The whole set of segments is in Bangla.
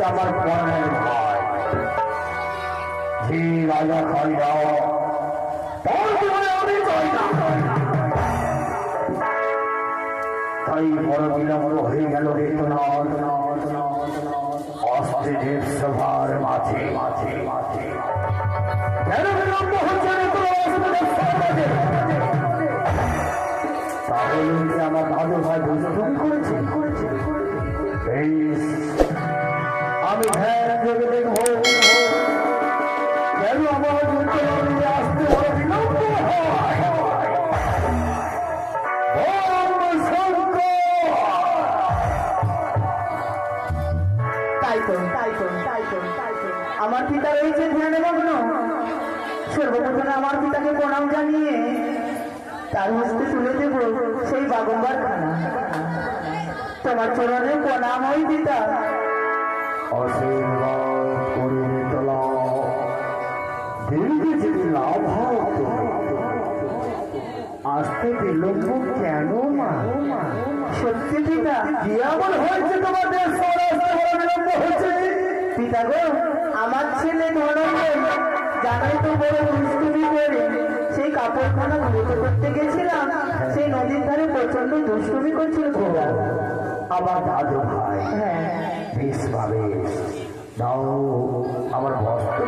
আমার প্রাণের ভাই যে রাজা খাই যাও তার জীবনে আমি চাই না। তাই বড় বিলম্ব হয়ে গেল অস্তে দেব সভার মাঝে মাঝে মাঝে কেন বিলম্ব হচ্ছে তাহলে আমার দাদু ভাই বুঝতে করেছে এই আমি ধ্যান করে দেখবো কেন আমার যুদ্ধে আসতে বড় বিলম্ব হয়। আমার পিতা রয়েছে ধ্যানে মগ্ন। সর্বপ্রথমে আমার পিতাকে প্রণাম জানিয়ে তার হস্তে তুলে দেব সেই বাগম্বার খানা। তোমার চরণে প্রণাম হই পিতা। আশীর্বাদ করে তোলা দীর্ঘ যদি লাভ আসতে বিলম্ব কেন মা? সত্যি পিতা কি এমন হয়েছে তোমাদের বিলম্ব হয়েছে? পিতা গো, আমার ছেলে ধনঞ্জয় জানাই তো বড় দুষ্টুমি করে সেই কাপড়খানা ধুতে করতে গেছিলাম, সেই নদীর ধারে প্রচন্ড দুষ্টুমি করছিল পিতা। আমার দাদু ভাই হ্যাঁ বেশ ভাবে দাও আমার বস্ত্র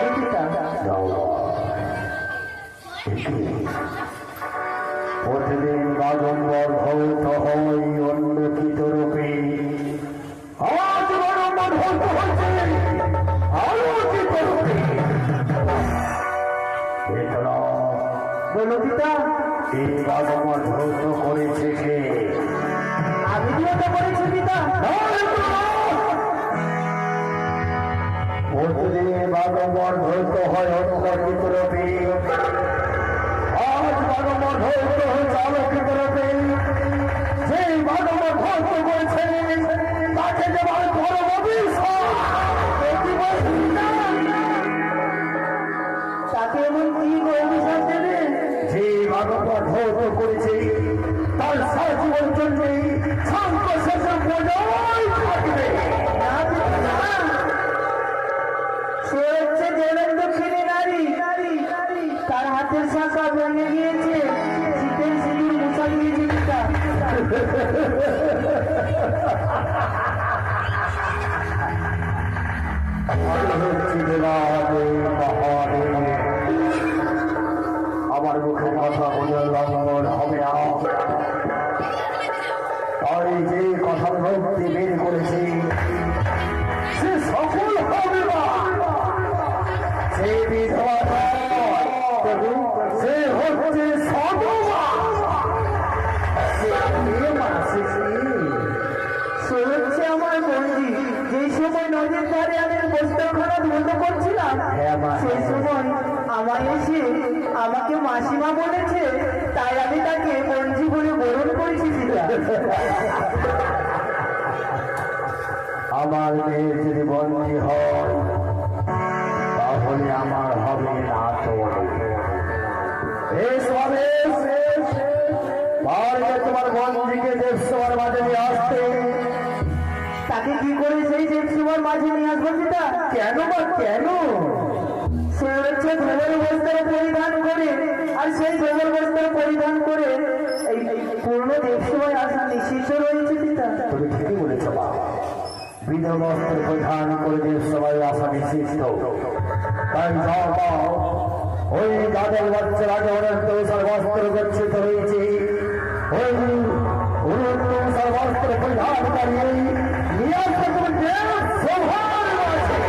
এই পিতা দাও। প্রতিদিন বাগম্বর ভৌত হয় অন্যকিত রূপে, আজ বাগম্বর ভৌত হচ্ছে আলোকিত রূপে। বলো পিতা, এই বাগম্বর ভৌত করেছে কে? আমি বিয়েটা করেছি পিতা। প্রতিদিন বাগম্বর ভৌত হয় অন্যকিত রূপে, আজ বাগম্বর ভৌত হচ্ছে আলোকিত রূপে। সেই বাগম্বর ভৌত করেছে তাকে দেবার বড় অভিশাপ। তাকে এমন কি অভিশাপ দেবে? যে বাগম্বর ভৌত করেছে তার সাজীবন জন্য শান্ত শেষে বজায় থাকবে। সে হচ্ছে জেলের দক্ষিণী নারী, তার হাতের শাখা ভেঙে গিয়েছে, শীতের সিঁদুর মুছা দিয়েছে পিতা। আমার মুখে কথা বলে লঙ্ঘন হবে না। তাই যে কথা ভক্তি বের করেছি সে সফল হবে না। সে বিধবা নয়, সে হচ্ছে সধবা। সে হচ্ছে আমার বন্ধু। যেই সময় নদীর ধারে আমি বস্ত্রখানা ধুলো করছিলাম, সেই সময় আমায় এসে আমাকে মাসিমা বলেছে, তাই আমি তাকে বন্ধু বলে বরণ করেছি পিতা। আমার মেয়ে যদি বন্দী হয় তাহলে আমার হবে না তো। তোমার বন্দীকে দেবসভার মাঝে নিয়ে আসতে। তাকে কি করে সেই দেবসভার মাঝে নিয়ে আসবো পিতা? কেন বা কেন? সে হচ্ছে ধোবর বস্ত্র পরিধান করে, আর সেই ধোবর বস্ত্র পরিধান করে এই পূর্ণ দেবসভায় আসা নিষিদ্ধ রয়েছে পিতা। তুমি ঠিকই বলেছ মা, বিধবা বস্ত্র পরিধান করে দেবসভায় আসা নিষিদ্ধ। তাই যাও পাও ওই গাদের বাচ্চারা যেমন তুষার বস্ত্র গচ্ছিত রয়েছে, ওই তুষার বস্ত্র পরিধান করিয়ে নিয়ে আসতে তুমি দেবসভার মাঝে।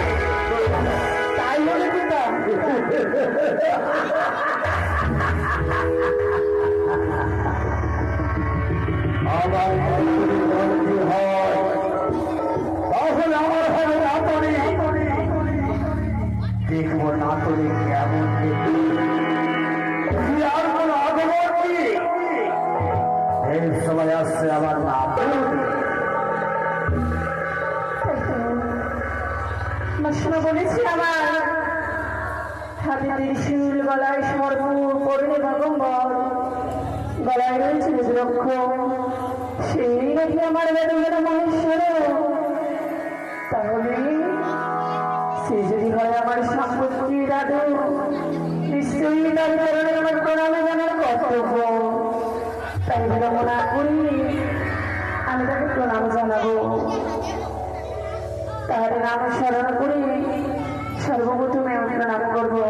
আতরে কেমন দেখি কি আর কোন আগমন কি এই সময় আসছে আমার নাম মাসিমা বলেছে আমার হাতে ত্রিশূল গলায় সর্ব করলে ভগম্বর গলায় রয়েছে রুদ্রক্ষ সেই নাকি আমার বেদবের মহেশ্বর তাহলে সে যদি হয় আমার সম্পত্তি দাদু নিশ্চয়ই তার কারণে আমার প্রণামে জানার কর্তব্য তাই বিলম্ব না করি আমি তাকে প্রণাম জানাবো তাহলে নাম স্মরণ করে সর্বপ্রথমে আমি প্রণাম করবো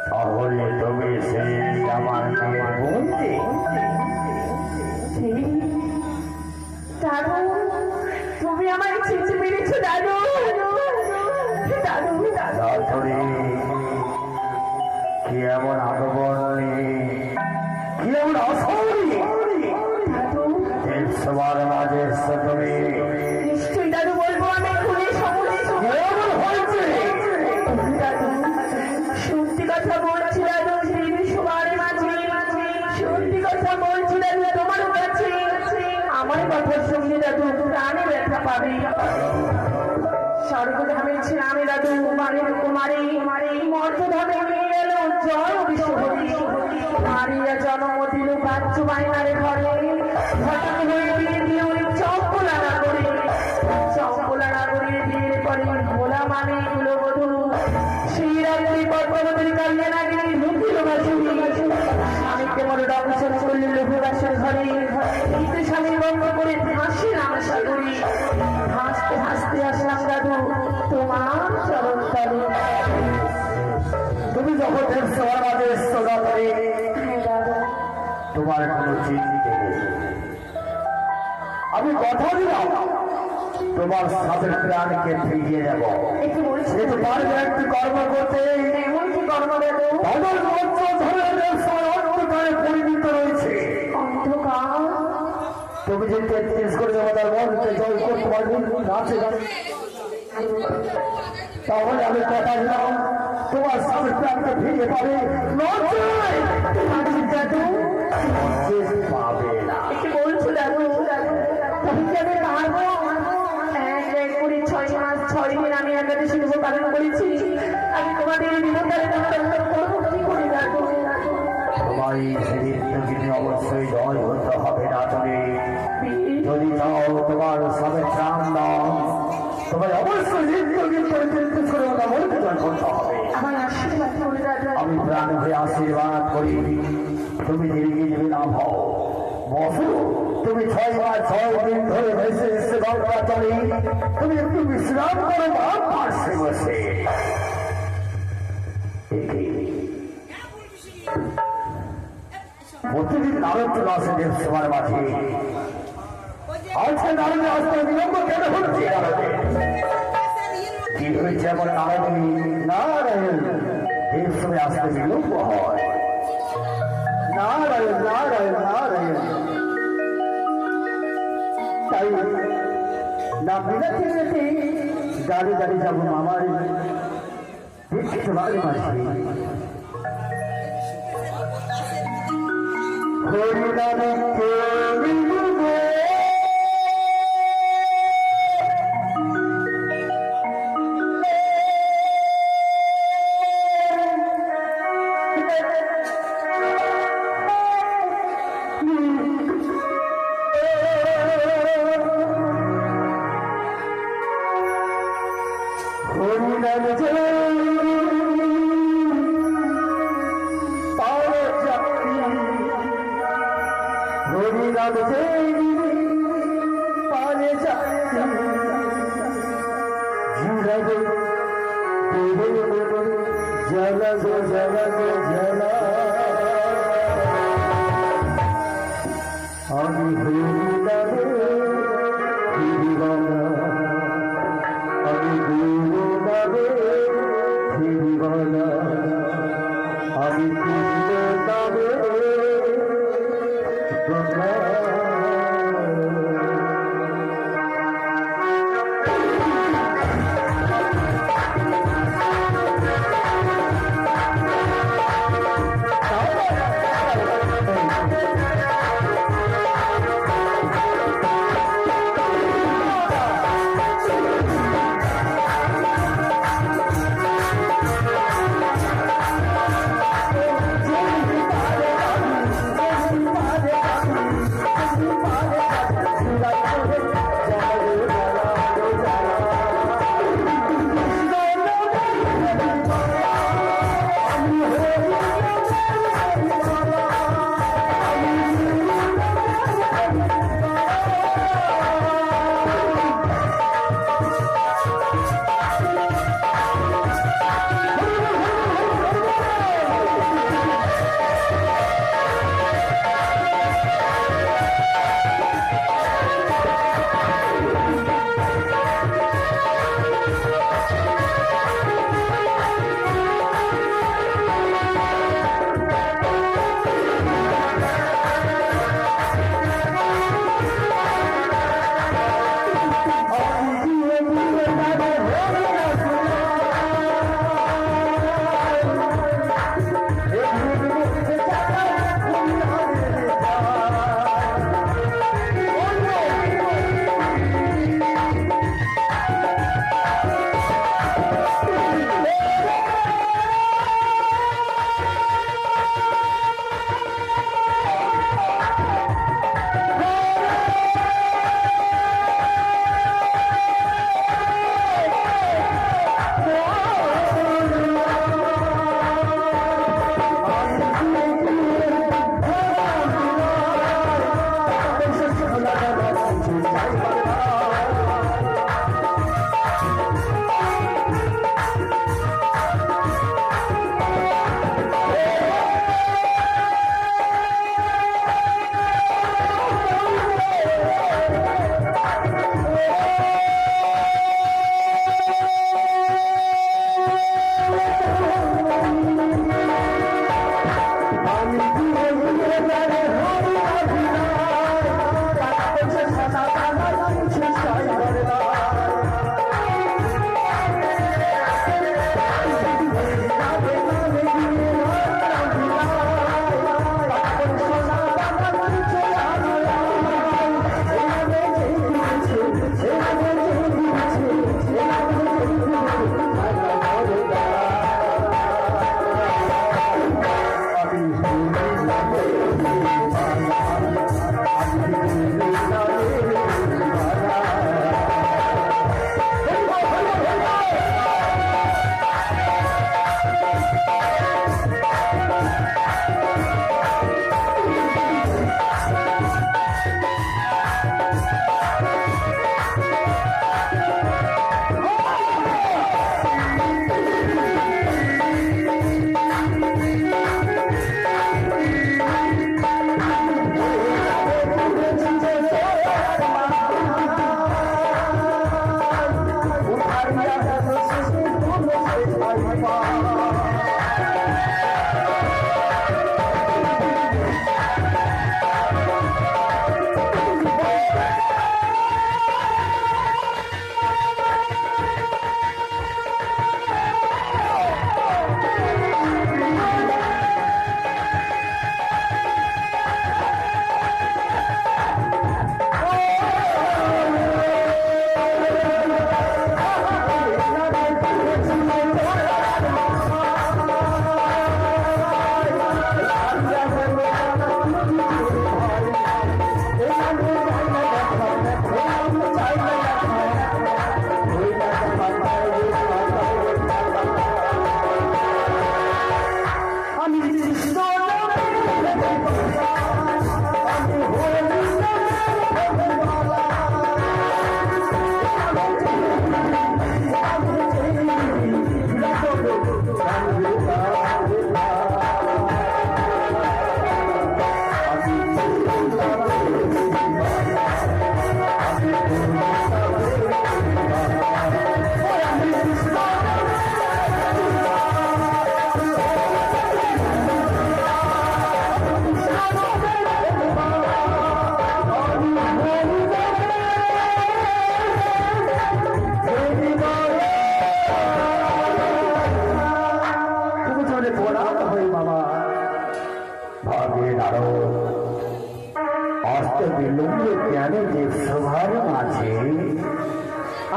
তাহলে তুমি সেই আমার মেয়ের বলতে দাদু তুমি আমার চিনতে পেরেছো দাদু দাদু দাদুরে কি এমন আগমন কি এমন আসল সবার মাঝে এসছো তুমি নিশ্চয়ই দাদু বলবো আমি খুলে সমুদ্রে কেমন হয়েছে দাদু সত্যি কথা বলছি দাদু সবার মাঝে সত্যি কথা বলছি দাদু তোমার কাছে আমার কথার সঙ্গে দাদু প্রাণে ব্যথা পাবে স্বর্গধামে ছিলাম দাদু কুমারের কুমারী মর্তধামে নিয়ে গেল জয় বিশ্বপতি মারিয়া জন্ম দিল বাচ্চু বাইনারে ঘরে ঘটনা হয়ে বিয়ে দিয়ে চক কোনো চিন্তা নেই। আমি কথা দিলাম তোমার সাথে প্রাণকে ফিরিয়ে নেব। একটু বলছি কিন্তু পারবে একটি কর্ম করতে। এমন কি কর্ম দেব? ধর্মের মঞ্চ ধরে ব্যবসায় অন্ধকারে পরিণত রয়েছে। অন্ধকার? তুমি যে 33 করে দেবতার মনকে জয় করতে পারবে নাচে গানে, তাহলে আমি কথা দিলাম তোমার স্বামী প্রাণকে ফিরিয়ে পাবে। নচেত পাবে না। একটু বলছো দাদু, তুমি কি আমি পারবো? 1 করে 6 মাস 6 দিন আমি একাদশী শুভ পালন করেছি। আমি তোমাদের বিনোদনের করবো কি করে দাদু? তোমার এই জীবিত অবশ্যই জয় হতে হবে না। তুমি যদি চাও তোমার স্বামী প্রাণ দাও, তোমার অবশ্যই জিন্দগির করে 33 করে ওটা মনকে জয় করতে হবে। আমার আশীর্বাদ করে দাদু। আমি প্রাণ হয়ে আশীর্বাদ করি তুমি দীর্ঘ লাভ হও। বসু তুমি 6 মাস 6 দিন ধরে ভেসে এসে গল্প চলে, তুমি একটু বিশ্রাম করো বা পাশে বসে। প্রতিদিন নারদ চলে আসে দেবসভার মাঝে। আজকে নারদে আসতে বিলম্ব কেন হচ্ছে? কি হয়েছে এমন নারদী? নারায়ণ দেবসভায় আসতে বিলম্ব হয়। নারায়ণ নারায়ণ নারায়ণ। তাই না বিলাতে যেতে দাঁড়িয়ে দাঁড়িয়ে যাবো মামার দেবসভার মাঝে। হরিনামে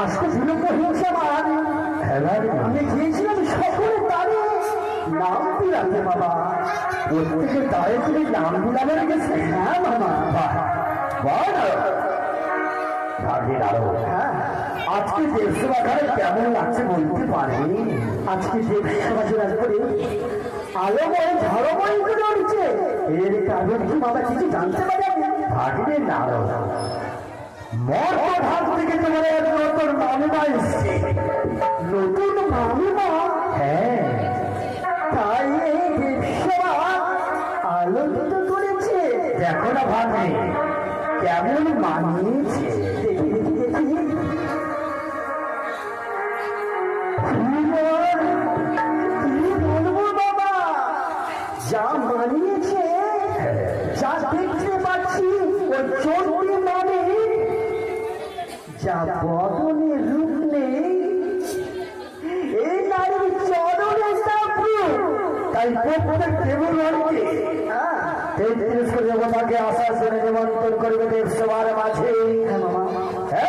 আজকে বিলম্ব হয়েছে আমার। আমি গিয়েছিলাম সকলের দ্বারে নাম দিলাতে বাবা। প্রত্যেকের দ্বারে তুমি নাম দিলামে গেছে? হ্যাঁ বাবা। আজকে দেবসভা ঘরে কেমন লাগছে বলতে পারি? আজকে দেবসভা জোড়ার করে আলোময় ঝড়ময় করে উঠছে। এর কারণ কি বাবা কিছু জানতে পারি? ভাগিনে নারদ মর্মধাম থেকে তোমার এক নতুন মামিমা এসছে। নতুন মামিমা? হ্যাঁ, তাই এই দেবসভা আলোকিত করেছে। দেখো না ভাগ্নে কেমন মানিয়েছে। দেখি দেখি দেখি। কি বলবো বাবা, যা মানিয়েছে, যা দেখতে পাচ্ছি ওই চোখটি মানে, যা বদনে রূপ নেই, এই নারীর চরণে তাই প্রত্যেক দেবগণকে দেবতাকে আসার জন্য নিমন্ত্রণ করবে দেবসভার মাঝে।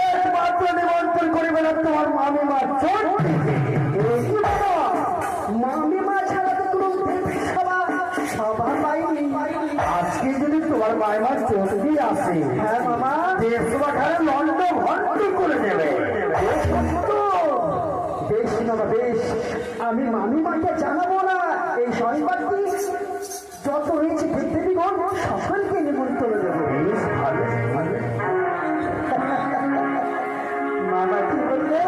একমাত্র নিমন্ত্রণ করবে না তোমার মামিমা চোখ। মামিমা ছাড়া তো কোনো দেবসভা সভা পাইনি। আজকে যদি তোমার মামিমার চোখ দিয়ে আসে, হ্যাঁ মামা, দেবসভা খানে লন্ড ভন্ড করে দেবে। বেশ বাবা বেশ, আমি মামিমাকে জানাবো না এই সংবাদটি। যত হয়েছে দেবীগণ সকলকে নিমন্ত্রণ দেবো। বেশ ভালো, মামা কি বললে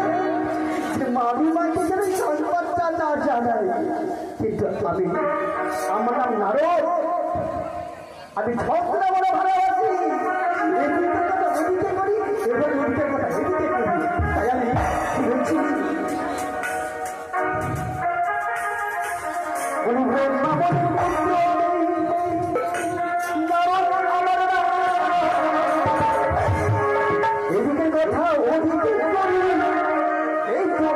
যে মামিমাকে যেন সংবাদটা না জানাই। কিন্তু আমার নাম নারদ, আমি ঝগড়া বড় ভালোবাসি। এদিকের কথা ওদিকে করি এবং ওদিকের কথা এদিকে করি। তাই আমি কি বলছি, এদিকে কথা ওদিকে করি, এই তো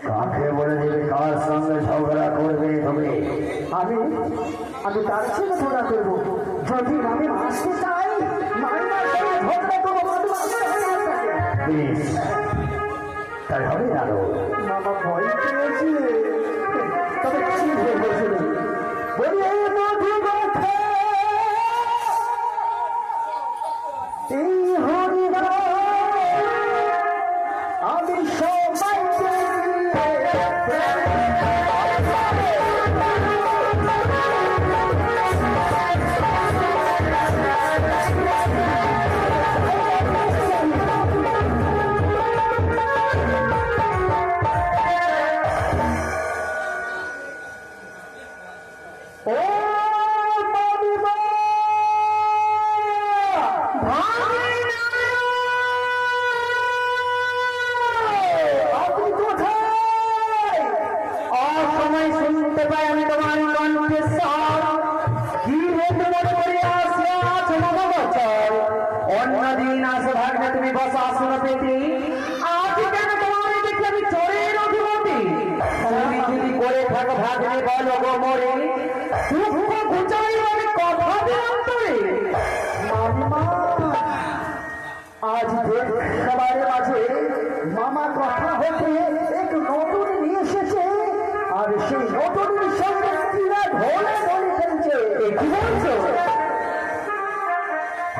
কাকে বলে দেবে কার সঙ্গে ঝগড়া করবে তুমি? আমি তার সঙ্গে ঝগড়া করবো। যদি আমি আসতে চাই মামিমার সঙ্গে ঝগড়া করবো বেশ, তাই হবে আরো। মামা ভয় পেয়েছে, তবে কি বলছিল বলি এই মধু কথা এই হরিদা আমি সবাইকে অন্যদিন আসে ভাগলে তুমি বসা আসন পেতে, আজ কেন তোমার দেখি আমি চোরের অধিপতি? তুমি যদি করে থাকো ভাগলে বলো গো মরে, দুঃখ ঘুচাই আমি কথা দিলাম তোরে। মামা আজ সবার মাঝে মামা কথা হতে এক নতুন নিয়ে এসেছে, আর সেই নতুনের সঙ্গে কিনা ঢোলে বলে ফেলছে। কি বলছো?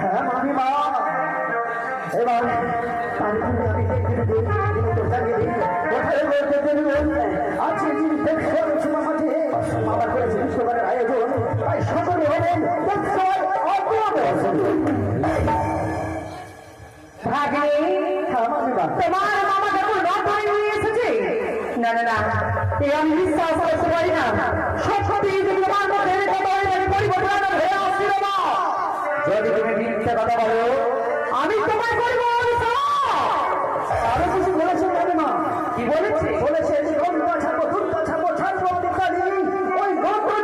হ্যাঁ মামিমা, এবার আজকে যিনি দেখছেন মাঝে মামা করেছে বিশ্বকারের আয়োজন, তাই সকলে হলেন তোমার মামা যখন নতুন নিয়ে এসেছে, না না না, এ আমি বিশ্বাস করতে পারি না। সত্যি যদি তোমার মধ্যে পরিবর্তন হয়ে আসছিল না, যদি তুমি মিথ্যে কথা বলো আমি তোমায় করবো। আরো কিছু বলেছে মামিমা। কি বলেছে? বলেছে গঙ্গা ছাড়বো, দুর্গা ছাড়বো, ছাড়বো ইত্যাদি। ওই গঙ্গা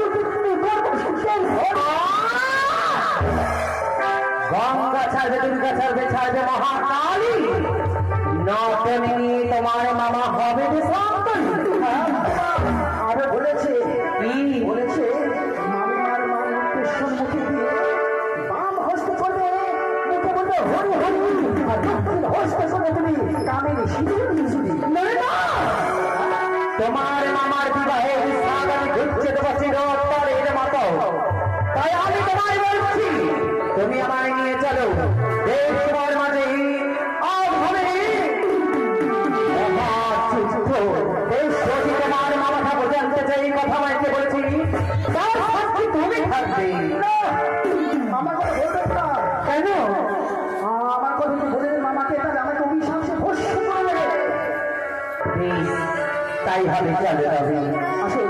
গঙ্গা ছাড়বে, দুর্গা ছাড়বে, ছাড়বে মহাকালী। নটনি তোমার মামা হবে আরো বলেছে, কি বলেছে মামিমার মায়ের সম্মুখে দিয়ে বাম হস্ত করবে, মুখে বলবে হরি হরি, আর দক্ষিণ হস্ত করে তুমি কামিনী সিঁদুর দিয়েছিলি। তোমার মামার বিবাহে আমি ঘুরছে দেবো চিরতরের মতো। তাই আমি তোমায় বলছি, তুমি আমায় নিয়ে চলো দেশ তোমার মাঝে আজ হবে মহাযুদ্ধ। এই সত্যি তোমার মামা ঠাকুর জানতে চাই, কথা মাইকে বলেছি, তার সাক্ষী তুমি থাকবে। আমার কথা বলবেন না কেন? আমার কথা যদি বলে দেন মামাকে, তাহলে আমাকে অভিশাপে ভস্য করে দেবে। বেশ, তাই হবে, চলে তবে। আসুন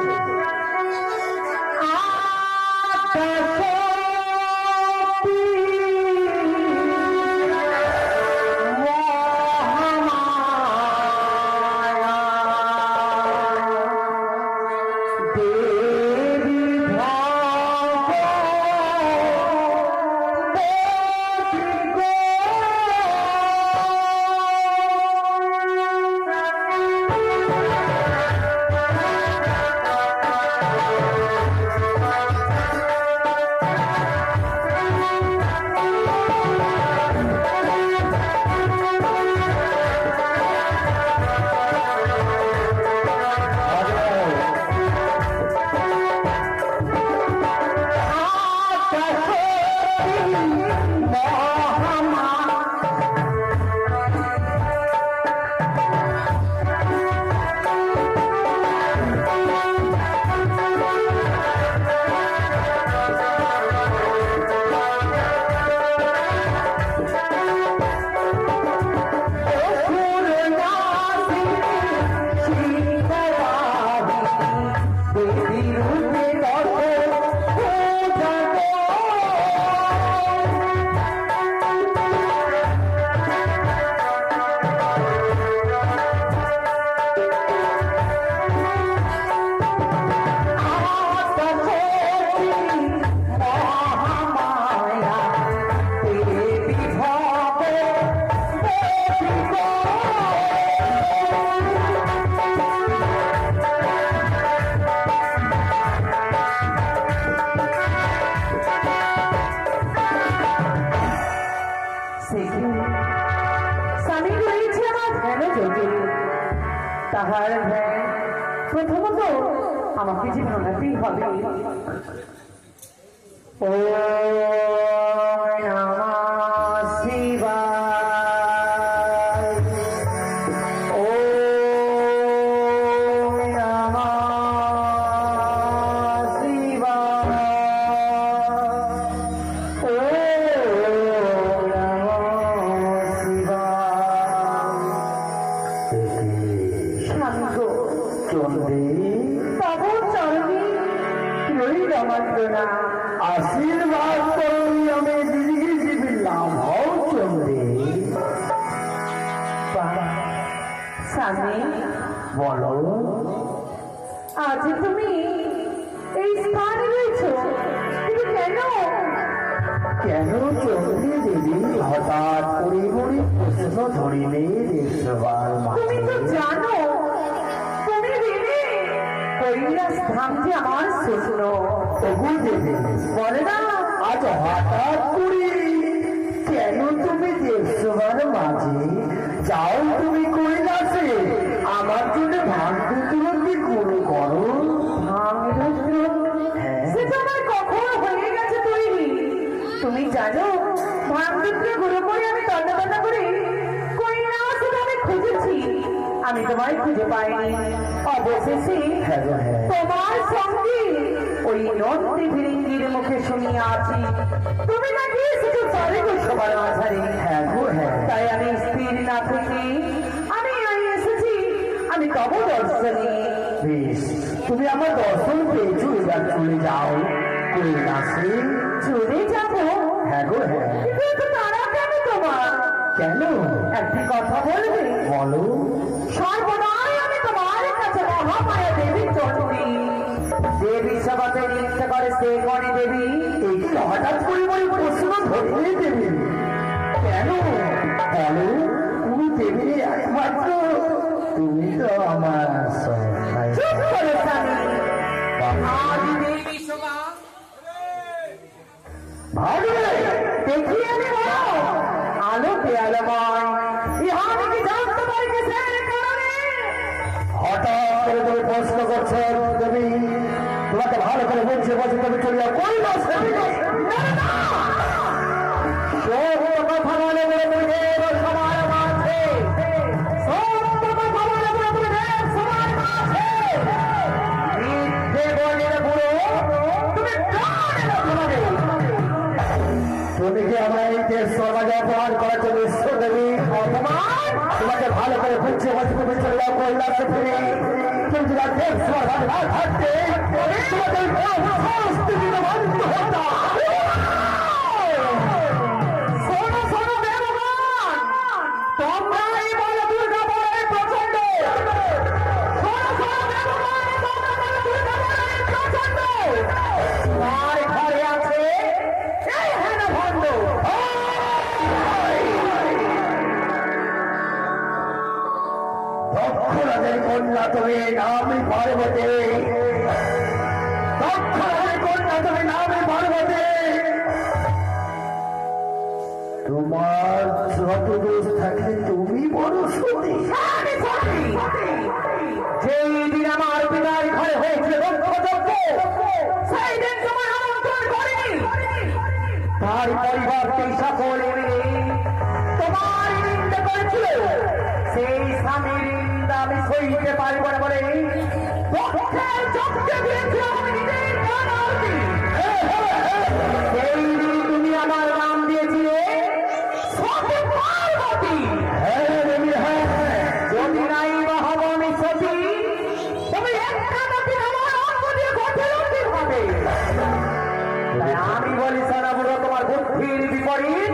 স্বামী রয়েছে আমার ধ্যান যোগে। তাহার ধ্যান প্রথমত আমাকে যে প্রণাতেই হবে। ও নমঃ শিবায়, ও নমঃ শিবায়, ও নমঃ শিবায়। শান্ত চন্ডী তব চরণে রইল আমার প্রণাম। আশীর্বাদ করুন, আমি দিদিকে জীবিলাম হও চন্ডী। স্বামী, বলো আজ তুমি এই স্থানে রয়েছ, কিন্তু কেন? কেন চন্ডী দেবী হঠাৎ করে করে প্রশ্ন ধরিলে রে সবার তুমি তো মাঝে? জানো তুমি দেবে কৈলাস ধাম যে আমার স্বপ্ন। তবু দেবী বলে না আজ হঠাৎ করে কেন তুমি দেড়শোবার মাঝে যাও? তুমি কৈলাসে আমার জন্য ভাগ্যতুলতি গুরু করো। ভাঙরুদ্র, সে তো আমার কখন হয়ে গেছে তৈরি। তুমি জানো ভাঙরুদ্র গুরু করে আমি তন্নতন্ন করে কৈলাস ধামে খুঁজেছি, আমি তোমায় খুঁজে পাইনি। অবশেষে হ্যাঁ গো, হ্যাঁ। তোমার সঙ্গে ওই নন্দী ভিরিঙ্গির মুখে শুনিয়ে আছি তুমি নাকি শুধু চলে গো সবার মাঝারে। হ্যাঁ গো, হ্যাঁ। তাই আমি স্থির না থেকে আমি এসেছি, আমি তব দর্শনে। বেশ, তুমি আমার দর্শন পেয়েছো, এবার চলে যাও কৈলাসে। চলে যাবো? হ্যাঁ গো, হ্যাঁ। কিন্তু তারা কেন তোমার? কেন একটি কথা বলবে? বলো। সর্বদাই আমি তোমার কাছে মহামায়া দেবী চন্ডী। দেবী সবাতে ইচ্ছা করে সে করে দেবী। এই কি হঠাৎ করে বলে প্রশ্ন ধরিয়ে দেবে? কেন বলো। তুমি দেবী একমাত্র, তুমি তো আমার সহায়। চুপ করে স্বামী। আদি দেবী সভা ভাগবে দেখি আমি বলো আলোকে আলোময় ইহাকে কি জানতে পারি কিসের কারণে? হঠাৎ করে তুমি প্রশ্ন করছো দেবী, তোমাকে ভালো করে বলছে বলছে তুমি চলে যাও কৈলাসে। সত্য কথা বলে বলে তুমি দেব সবার মাঝে, সত্য কথা বলে বলে তুমি দেব সবার মাঝে, মিথ্যে বলে বুড়ো তুমি প্রাণে তোমাদের। তুমি কি আমার এই দেশ সমাজে অপমান করার জন্য ঈশ্বর দেবী? অপমান? তোমাকে ভালো করে বুঝছে বলছে তুমি চলে যাও কৈলাসে ফিরে। কিন্তু দেশ সমাজ না থাকতে তোমাদের সংস্কৃতি বন্ধ হতো। শোনো শোনো দেবগণ, তোমরাই বলো দুর্গা বলে প্রচন্ড। শোনো শোনো দেবগণ, তোমরা বলো দুর্গা বলে প্রচন্ড। তার ঘরে আছে এই হেন ভণ্ড। দক্ষরাজের কন্যা তুমি, নামই পার্বতী। দক্ষরাজের কন্যা তুমি, নামই পার্বতী। তোমার যত দোষ থাকলে তুমি বড় সতী। আমি সত্যি যেই দিন আমার পিতার ঘরে হয়েছিল দক্ষযজ্ঞ, সেই দিন তোমার আমন্ত্রণ করিনি। তার পরিবর্তে সকলে মিলে তোমার নিন্দা করেছিল। সেই স্বামীর নিন্দা আমি সইতে পারব না বলে দক্ষের যজ্ঞে দিয়েছিলাম আমি নিজের প্রাণ আহুতি। সেই দিন তুমি আমার নাম দিয়েছিলে সতী পার্বতী। হ্যাঁ দেবী, হ্যাঁ। যদি নাই বা হব আমি সতী, তবে একটা নাকি আমার অঙ্গ দিয়ে গঠন হবে। তাই আমি বলি সোনাবুড়ো, তোমার বুদ্ধির বিপরীত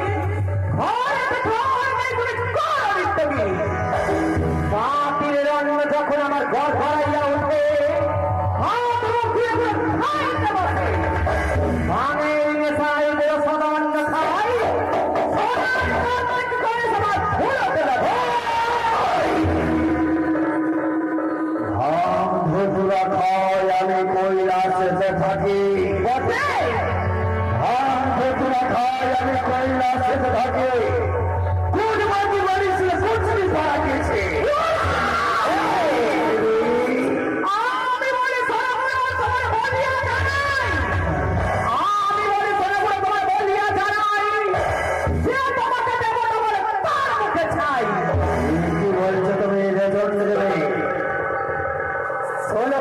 ঘরে ঘর নেই তুমি করো তুমি। বাতিলের অন্ন যখন আমার ঘর ভরাইয়া উঠবে, হাত মুখ দিয়ে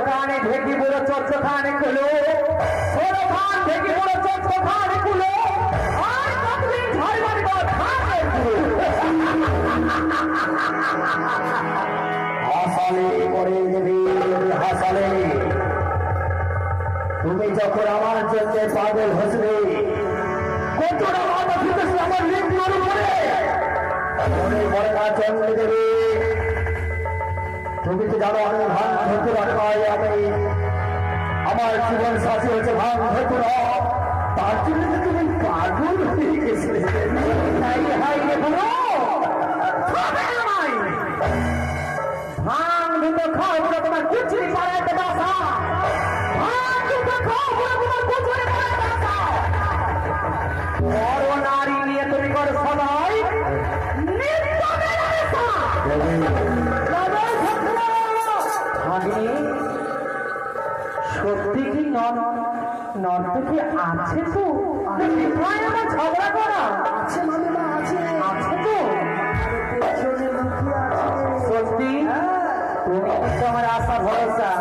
খানে ঢেকি বুড়ো চচ্চ খানে কুলো, ষোলো খান ঢেকি বুড়ো চচ্চ খানে কুলো, আর কতদিন ঝড় বাড়ি খানে কুলো। হাসালে করে দেবী হাসালে, তুমি যখন আমার জন্য পাগল হসবে, কতটা মাথা ফিরেছে আমার মৃত্যুর উপরে, মনে পড়ে না চন্দ্র দেবী। তুমি তো জানো আমি ভান ধতুরা নয়, আমি আমার জীবন সাথী হচ্ছে ভান ধতুরা, তার জন্য তো তুমি পাগল হয়ে গেছিলে। তাই হাই রে বলো ভাঙ দুটো খাও বলে তোমার কুচুরি পাড়াইতে বাসা, ভাঙ দুটো খাও বলে তোমার কুচুরি পাড়াইতে বাসা। বড় নারী নিয়ে তুমি করো সবাই নিত্য মেলামেশা। সত্যি কি নর্তকী আছে তো? আমার ঝগড়া করা আছে মামিমা, আছে আছে তো সত্যি। তুমি কিন্তু আমার আশা ভরসা,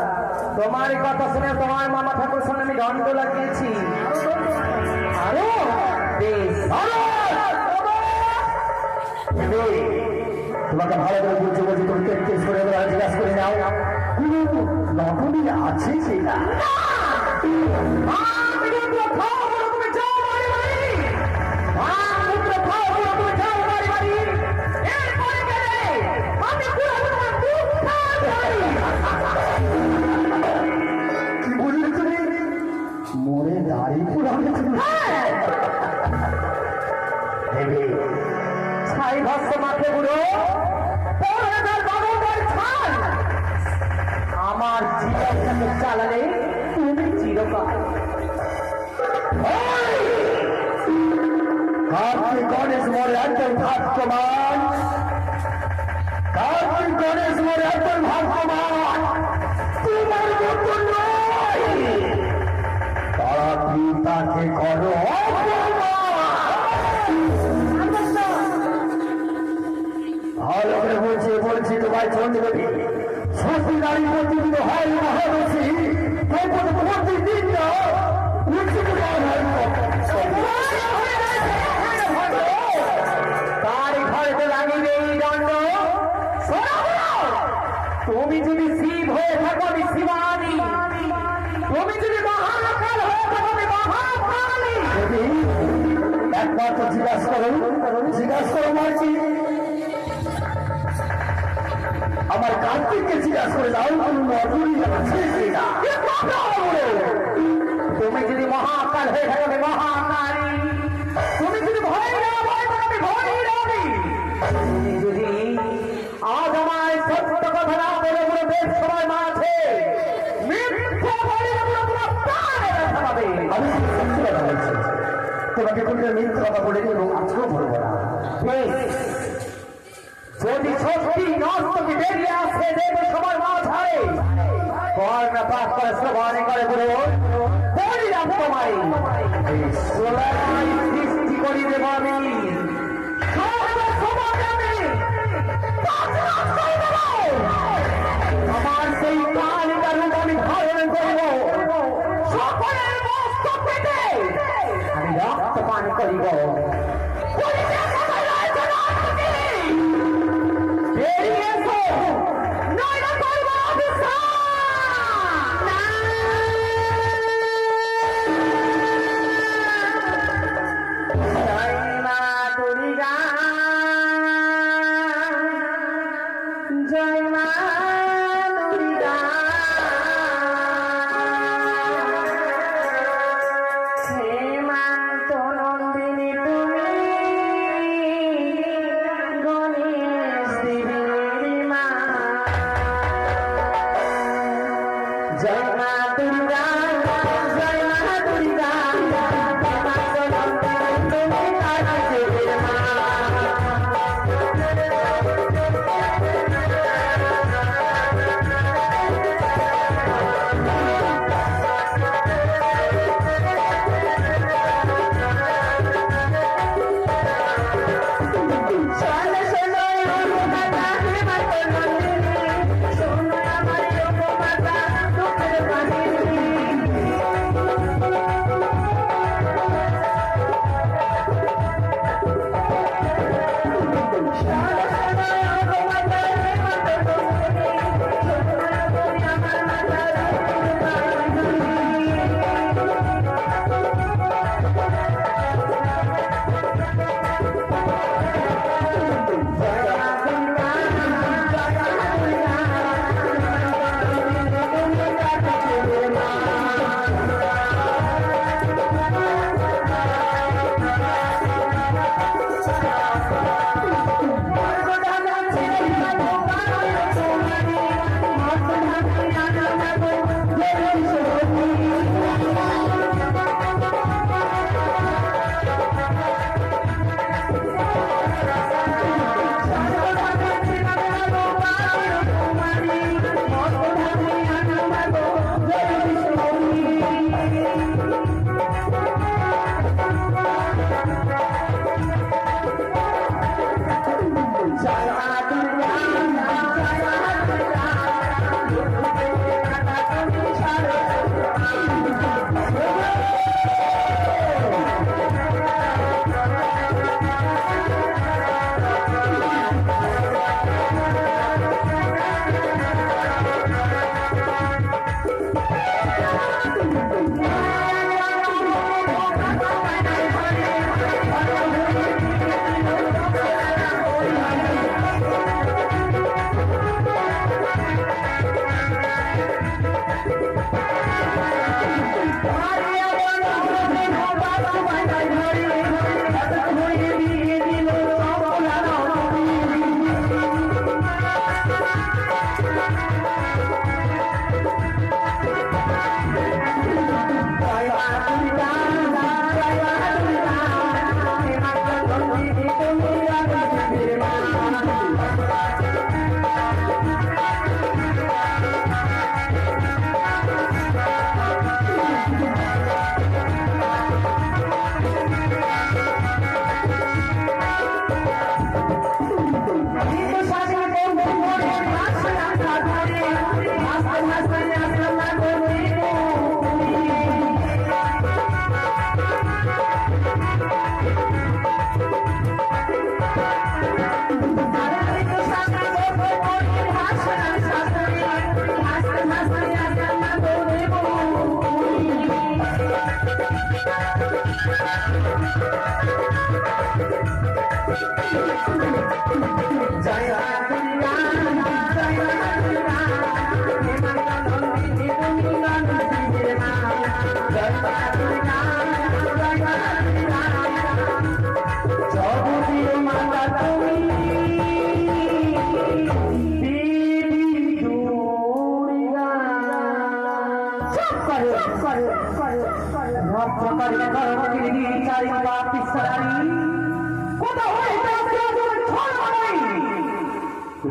তোমার কথা শুনে তোমার মামা ঠাকুর শুনে আমি দণ্ড লাগিয়েছি। আরো বেশ তোমাকে ভালো করে বুঝতে বলছি, তুমি টেস্ট করে জিজ্ঞাসা করে নাও নতুনই আছে সেটা। কি বললে তুমি? মরে দাড়ি পুরানো ছাই ভাষ্য মাঠে বুড়ো আমার জীবনটাকে চালালে তুমি চিরকাল। কার্তিক গণেশ মোর একজন ভাগ্যবান, কার্তিক গণেশ মোর একজন ভাগ্যবান, তোমার মতো নয়। তারা পিতাকে করো ভালো করে বলছি তোমায় চলতে দেবী। সত্যি নারী প্রতিদিন হয় মহাদশী, প্রতিদিন না তার ঘরে লাগিবে এই দণ্ড। তুমি যদি শিব হয়ে থাকো আমি শিবানী, তুমি যদি মহাকাল হয়ে থাকো আমি মহাকালী। একমাত্র জিজ্ঞাসা করো মার্কি, আমার কার্তিককে জিজ্ঞাসা করে দাও নতুনই আছে সেটা। তুমি যদি মহাকাল হয়ে থাকো আমি মহাকালী, তুমি যদি ভয় না ভয় থাকো আমি ভৈরবী, তুমি যদি আজ আমার সত্য কথা না বলে বলে বেশ সময় মাঝে মিথ্যা বলে বলে তোমার প্রাণে ব্যথা পাবে। আমি সত্যি কথা বলছি, তোমাকে কোনো মিথ্যা কথা বলে এবং আজকেও বলবো না। বেশ, যদি সত্যি নর্তকী বেরিয়ে আসে দেবে সময় মাঝারে কর্ণা পাঠ করে শ্রবণে করে বলে বলিলাম তোমায় সৃষ্টি করি দেব আমি, আমার সেই কালিকা রূপ আমি ধারণ করব, সকলের মস্তক পেতে আমি রক্ত পান করিব।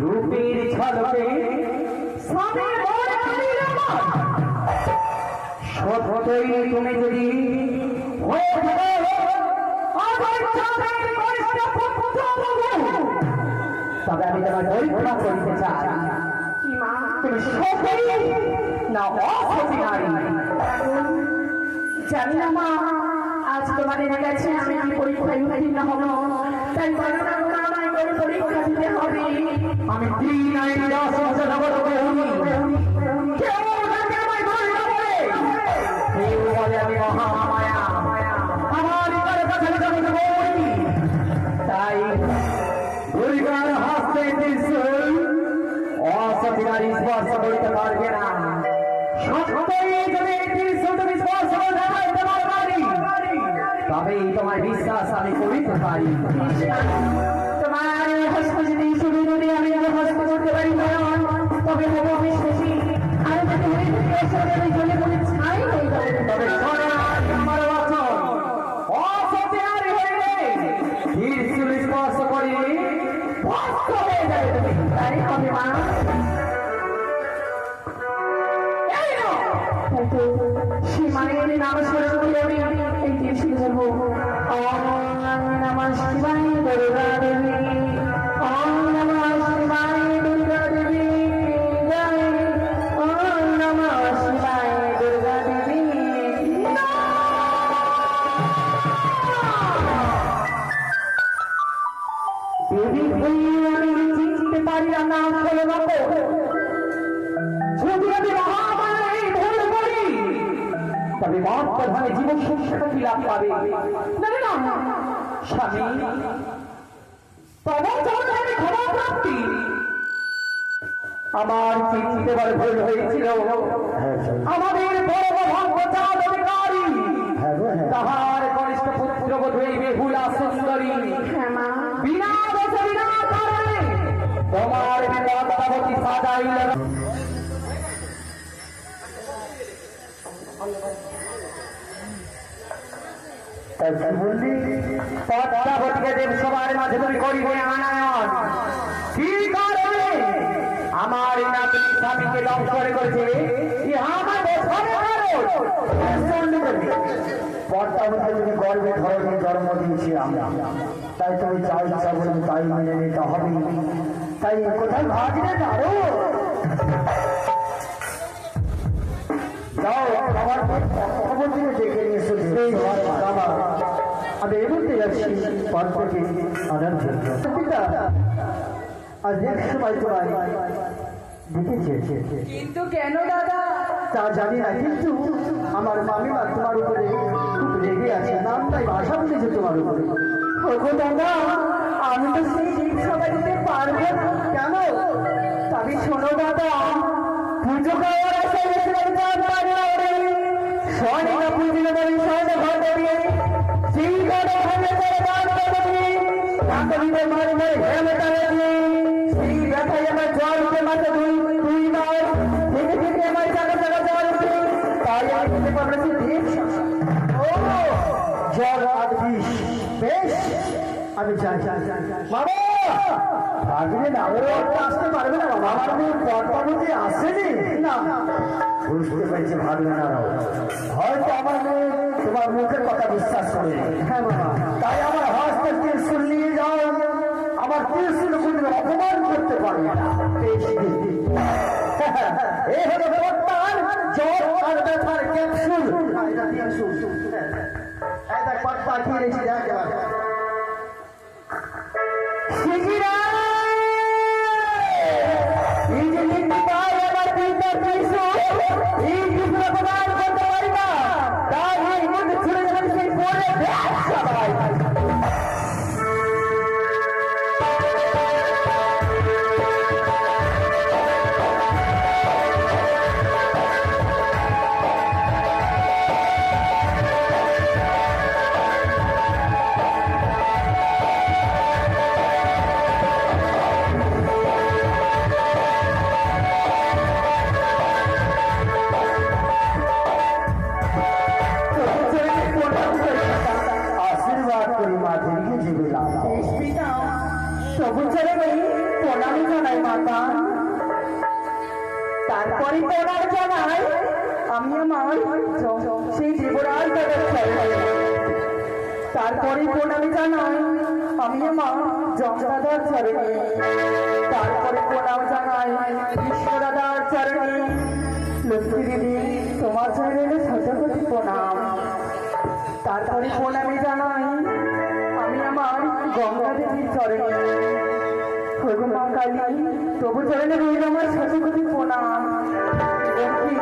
রূপের ঝলকে স্বামীর বর কালীর আমার সত্যই তুমি যদি হয়ে থাকো আমার চাঁদের বয়সটা পুত্রবধূ, তবে আমি তোমার পরীক্ষা করিতে চাই কি মা তুমি সত্যই না অসত্যি নারী। জানি না মা, আজ তোমাদের কাছে আমি কি পরীক্ষায় উত্তীর্ণ হব, তাই বলো না মা, আমায় করে পরীক্ষা দিতে হবে। আমি দিন আইন দশ বছর হবো কেউ তাকে আমায় ধরে না বলে, কেউ বলে আমি মহামায়া, আমার তার কাছে যাবো বলি। তাই দুর্গার হাসতে নিশ্চয়ই অসতী নারী স্পর্শ করিতে পারবে না। সত্যই যদি তুমি স্পর্শ দেখাইতে পারি, তবেই তোমার বিশ্বাস আমি করিতে পারি। তোমার হস্ত যদি শুরু যদি আমি হস্ত করতে পারি না, তবে হবো বিশ্বাসী। আর যদি আমি চলে বলে ছাই হয়ে যাবে, তবে আমার বচন অসত্যি নারী হইলে ত্রিশূল স্পর্শ করি ভস্ম হয়ে যাবে তুমি। তাই হবে মা, শিবায়ের নাম স্মরণ করে আমি এই ত্রিশূল ধরবো। ওম নমঃ শিবায় দুর্গা দেবী, ওম নমঃ শিবায় দুর্গা দেবী জয়, ওম নমঃ শিবায় দুর্গা দেবী। দেবী হয়ে আমি চিনতে পারি না, নাম বলে বাবু যদি আমি মহামায়ায় ভুল করি, তবে মত প্রধানে জীবন সুখ্যাতি লাভ পাবে। না স্বামী, তবে যখন আমি ক্ষমা প্রাপ্তি আমার চিনতে বড় ভুল হয়েছিল। আমাদের বড় ভঙ্গ চাঁদ অধিকারী তাহার কনিষ্ঠ পুত্রবধূ এই বেহুলা সুন্দরী বিনা দোষে বিনা কারণে তোমার বিপদাবতী সাজাইল। পদ্মাবতীকে দেবসভার মাঝে তুমি করিবে আনায়ন, কি কারণে আমার নাতনি স্বামীকে দংশন করেছে? পদ্মাবতী যদি গর্বে ধরনে জন্ম দিয়েছি আমরা, তাই তুমি যা ইচ্ছা বলবে তাই মেনে নিতে হবে। তাই কোথায় ভাগলে যাও, যাও আমার পদ্মাবতীকে ডেকে নিয়ে এসো। আমি এমনতে যাচ্ছি পদ্মাকে আনার জন্য। আজ এক সময় তোমায় দেখেছে, কিন্তু কেন দাদা তা জানি না, কিন্তু আমার মামিমা তোমার উপরে খুব রেগে আছে, নামটাই ভাষা বলেছে তোমার উপরে। ওগো দাদা, আমি তো সেই সবাই দিতে পারবো না। কেন? তবে শোনো দাদা, পুজো খাওয়ার আশায় গেছিলাম স্বর্ণিকা পুজো দেবী স্বর্ণ ঘর দেবী সেই ঘরে ভাঙে করে দান দেবী বান্ধবীদের মারে মারে ঘেমে তাড়াবি। সেই ব্যথায় আমার জল উঠে মাথা দুই মাস থেকে থেকে আমার জায়গা জায়গা জল উঠে, তাই আমি বুঝতে পারছি ও জল আর বিষ। বেশ, আমি যাই। বাবা ভাগলে না, ওরা আসতে পারবে না বাবা। আমার মেয়ে পদ্মাবতী আসেনি না, বুঝতে পেরেছি ভাগলে না, হয়তো আমার মেয়ে তোমার মুখের কথা বিশ্বাস করে। হ্যাঁ বাবা, তাই আমার হস্তে ত্রিশূল নিয়ে যাও, আমার ত্রিশূল কোনো অপমান করতে পারবে না। এই হলো ব্যবস্থার জ্বর আর ব্যথার ক্যাপসুল। পাঠিয়ে রেখে দেখ চরণে প্রণাম জানাই মাতা। তারপরে প্রণাম জানাই আমি আমার সেই দেবরাজ দাদার চরণে। তারপরে প্রণাম জানাই আমি আমার জমদাদার চরণে। তারপরে প্রণাম জানাই কৃষ্ণ দাদার চরণে। লক্ষ্মী দিদি তোমার চরণে শতকোটি প্রণাম। তারপরে প্রণামে জানাই আমি আমার গঙ্গা দেবীর চরণে। মা কালী তবু চরণে রইল আমার শতকোটি প্রণাম। লক্ষ্মী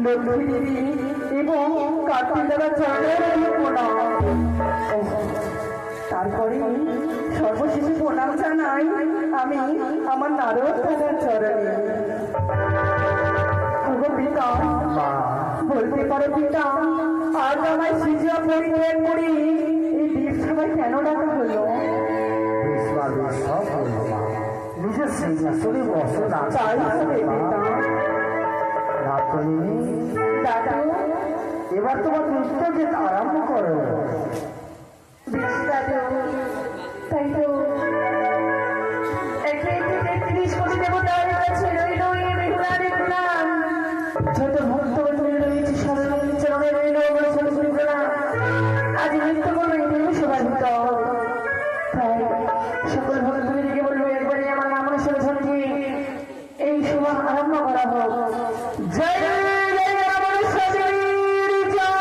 দেবী এবং কার্তিক দাদার চরণে রইল প্রণাম। তারপরে সর্বশেষে প্রণাম জানাই আমি আমার নারদ দাদার চরণে। পিতা বলতে পারো পিতা, আজ আমার সিজা পরিত্যাগ করি এই দ্বীপ সবাই কেন ডাকা হলো? নিজের সিংহাসনে বসে না তাই হবে পিতা। দাদু এবার তোমার দুষ্টকে আরম্ভ করো। বেশ দাদু, তাই তো 133 কোটি দেবতার কাছে রইল এই বেহুলারে প্রণাম। যত ভক্ত রয়েছে সরল চরণে রইল আমার সরস্বতী প্রণাম। আজ নৃত্য করবে এই শোভাযুক্ত। তাই সকল ভক্তদেরকে বলবো একবারে আমার নাম সরস্বতী এই শোভা আরম্ভ করা হোক। জয় জয় আমার সরস্বতীর জয়।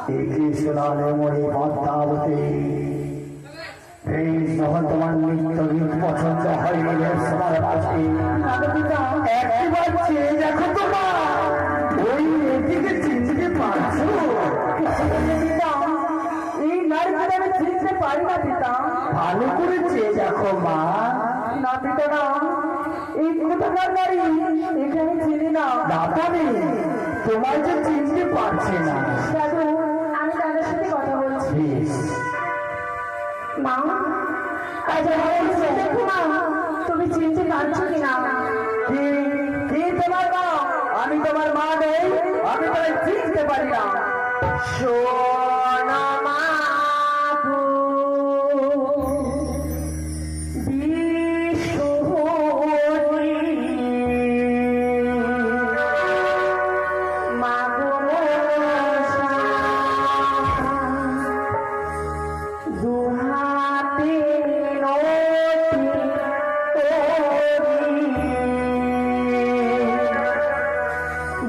এই কৃষ্ণালে মরে পদ্মাবতী এই যখন তোমার নিত্য গীত পছন্দ হয়নি রে সবার কাছে একবার চেয়ে দেখো তোমার ওই এদিকে চিনতে পারছো পিতা, এই নারীকে আমি চিনতে পারি না পিতা। ভালো করে চেয়ে দেখো মা না পিতা না, এই কোথাকার নারী একে আমি চিনি না। না পারে তোমার যে চিনতে পারছে না দাদু, আমি দাদার সাথে কথা বলছি। বেশ মা, আজ আমার দেখো মা, তুমি চিনতে পারছো কিনা? কি কি তোমার মা? আমি তোমার মা নেই, আমি তাই চিনতে পারি না। সোনা মা গো, বিশ্বহরি, মা গো মনসা, দুহাতে নতি তোরি,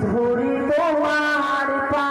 ধরি তোমার পা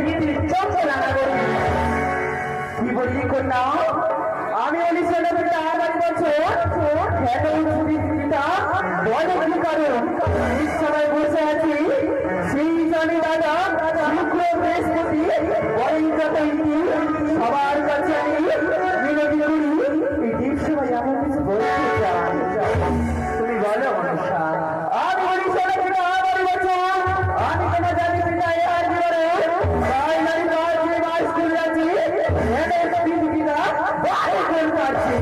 দিয়ে দিলে চোখ রাঙা করবি। কি বললি কন্যা? আমি বলি শোনো বেটা, আমার বছর এত উচ্চতা বলে কি কারণ? এই সময় বসে আছি সেই জানি দাদা শুক্র বৃহস্পতি সবার কাছে আমি বিনতি করি। এই দিন সময় এমন কিছু বলতে চাই, তুমি বলো মনসা। আমি বলি শোনো বেটা, আমার বছর আমি তোমার জানি পিতা আর জীবনে তাই নাই তার যে মাস স্কুল যাচ্ছি এনে দিন কিনা বাইরে করতে আছি।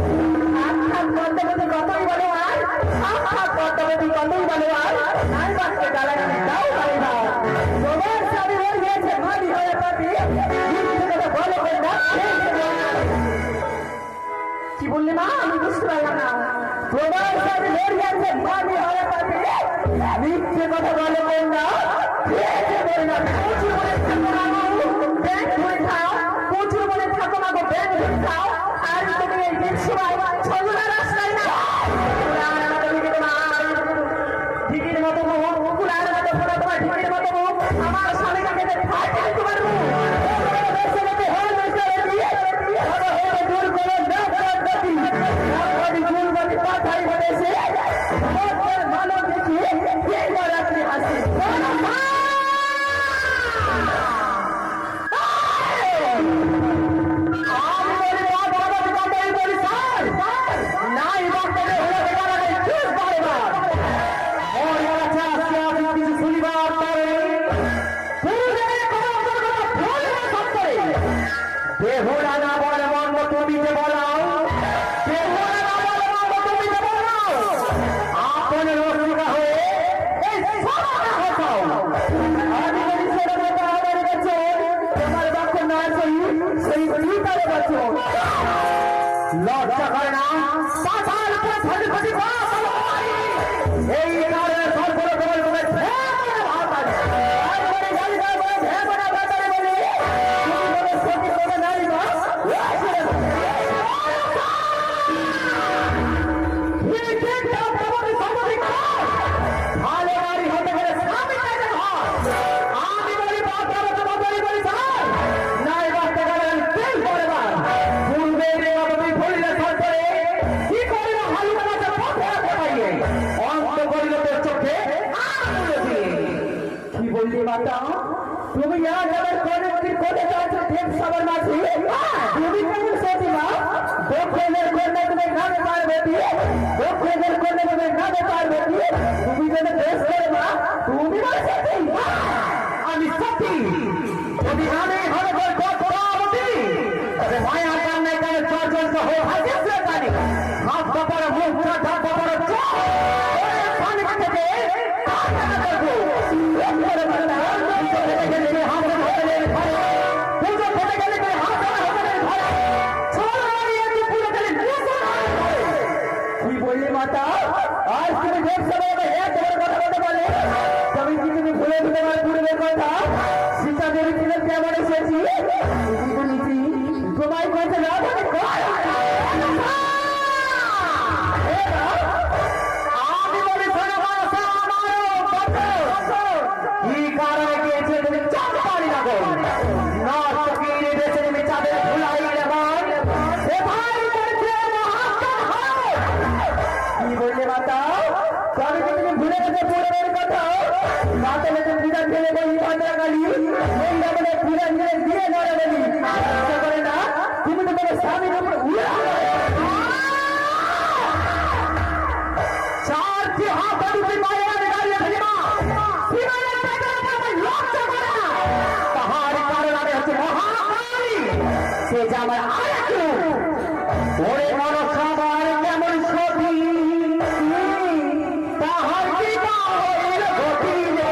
কর্তব্য কতই বলে আর কর্তব্য কতই বলে আর নাই বাচ্চা গালাগালি দাও গালি দাও। তোমার সাথে হয়ে গেছে মানি হয়ে পাবি বলো করে না। কি বললি মা? আমি বুঝতে পারলাম না। তোমার সাথে হয়ে গেছে মানি হয়ে পাবি মিথ্যে কথা বলো করে না। প্রচুর বলে থাকো না ব্যাংক ধরে খাও, প্রচুর বলে থাকো না গো ব্যাংক ধরে খাও। আর তুমি এই দিন সময় ছজনা রাস্তায় না ঠিকের মতো কুলার মতো ফোনা তোমার ঠিকের মতো আমার স্বামীকে ফাটিয়ে তোমার লজ্জা করে না? এই কারণে সরকার তুমি কোনে যাচ্ছো দেব সবার মাঝে তুমি কেমন সত্যি মা দক্ষিণের কন্যা তুমি নামে পারবে দক্ষিণের কন্যা তুমি নামে পারবে তুমি যেন দেশ করে মা তুমি সত্যি আমি সত্যি যদি নামে হবে তবে মায়ার কান্নায় কানে চর্চন সহ হাতে জানি হাত কপার মুখ ঢাক কপার পানি থেকে কি বললি মাতা? আজ তুমি দেব সবাই এক কথা বলতে পারলে তবে কি তুমি ভুলে দিতে পারো পূর্বের কথা? সীতা দেবী ছিলেন কেমন এসেছি তোমায় কথা না আমি বলি কি কারণে গিয়েছে তুমি চাপ পারি না গো না চকিয়ে দেশে তুমি চাঁদের ভুলাই কি বললে মাতা? তবে কি তুমি ভুলে গেছে পূর্বের কথা? রাতে তুমি বিধান ফেলে বলি পাঁচা গালি বলে বিধান ফেলে দিয়ে নড়ে বলি করে না তুমি তো তোমার স্বামীর উপর চারটি হাত দুটি পায়ে আমি দাঁড়িয়ে থাকি মা তাহার কারণ আমি হচ্ছে মহাকালী সে যে আমার আরেক ওরে মনসা আমার কেমন সতী তাহার কি হইল ঘটিলে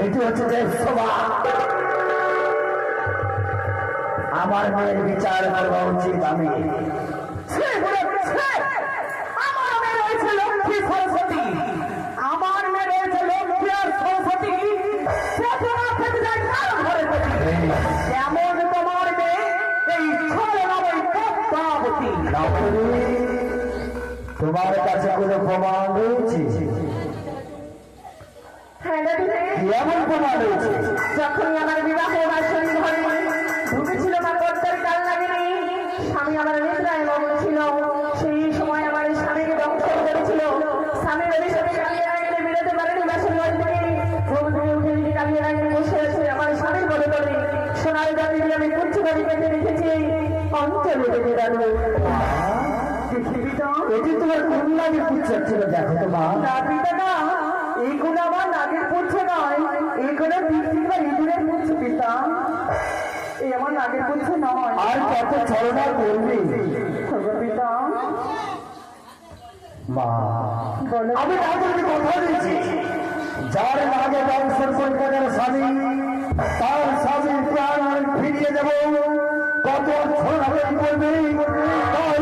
এটি হচ্ছে দেশসভা। আমার মেয়ের বিচার করা উচিত আমি। আমার মেয়ে রয়েছে লক্ষ্মী সরস্বতী, আমার মেয়ে রয়েছে লক্ষ্মী আর সরস্বতী। সে তোমার খেতে যায় কার ঘরে পতি। এমন তোমার মেয়ে এই ছলনাময়ী পদ্মাবতী। তোমার কাছে কোনো প্রমাণ রয়েছে? হ্যাঁ দাদু, এমন প্রমাণ রয়েছে? যখনই আমার বিবাহ বাসন ঘরে ঢুকেছিল মা পদ্মার কাল লাগেনি, স্বামী আমার নিদ্রায় মগ্ন ছিল। সেই সময় আমার স্বামীকে দংশন করেছিল। স্বামীর অভিশাপে কালিয়া রাগিনী বেরোতে পারেনি বাসন ঘর থেকে। ঘুম থেকে উঠে দেখি কালিয়া রাগিনী বসে আছে আমার স্বামীর বলে তোলে। সোনার দাবি দিয়ে আমি পুচ্ছ বাড়ি পেতে রেখেছি অঞ্চলে দেখে দাঁড়ো। এটি তোমার কোন লাগে পুচ্ছর ছিল? দেখো তো মা। না পিতা না, এইগুলো আমার নাগের পুচ্ছ নয়, এইগুলো বৃষ্টি বা ইঁদুরের পুচ্ছ পিতা। এই আমার নাগের পুচ্ছ নয়। আর কত ছলনা করবি পিতা মা? বলো। আমি তাদেরকে কথা দিচ্ছি, যার নাগে দংশন কলকাতার স্বামী, তার স্বামীর প্রাণ আমি ফিরিয়ে দেব। কত ছলনা করবি তাই